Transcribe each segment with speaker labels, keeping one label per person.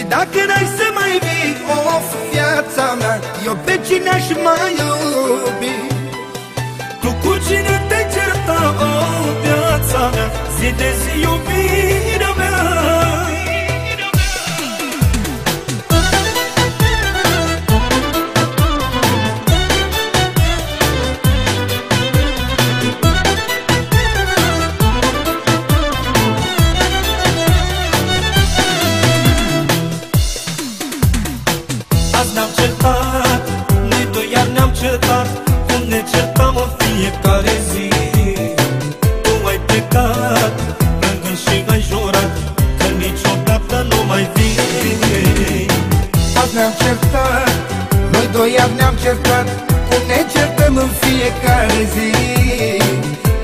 Speaker 1: dacă n-ai să mai vii, of, viața mea, eu pe cine aș mai iubi?
Speaker 2: Tu cu cine te-ai certat, oh, viața mea, zi de zi iubirea mea? Azi ne-am certat, noi doi iar ne-am certat, cum ne certam în fiecare zi. Tu ai plecat, plângând și ai jurat că niciodată nu mai vii.
Speaker 1: Azi ne-am certat, noi doi iar ne-am certat, cum ne certăm în fiecare zi.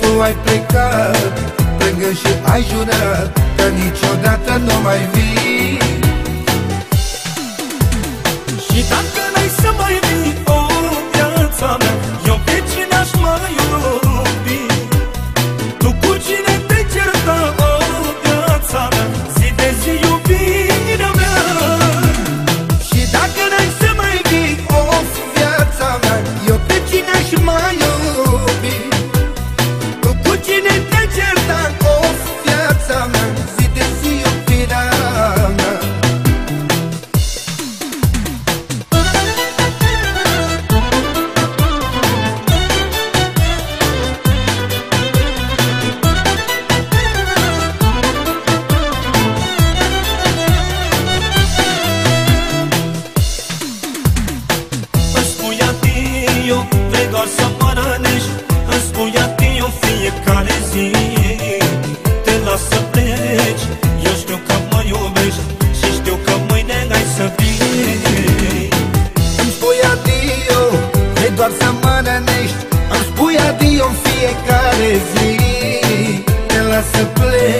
Speaker 1: Tu ai plecat, plângând și ai jurat că niciodată nu mai vii.
Speaker 2: Și dacă n-ai să mai vii, o, viața mea, eu pe cine aș mai iubi? Tu cu cine te-ai certat, o, viața mea, zi de zi iubirea mea?
Speaker 1: Și dacă n-ai să mai vii, of, viața mea, eu pe cine aș mai iubi? Tu cu cine te-ai certat, of, viața mea, zi de zi iubirea mea?
Speaker 2: Vrei doar să mă rănești, îmi spui adio fiecare zi. Te las să pleci, eu știu că mă iubești și știu că mâine ai să vii.
Speaker 1: Îmi spui adio, vrei doar să mă rănești, îmi spui adio în fiecare zi. Te las să pleci,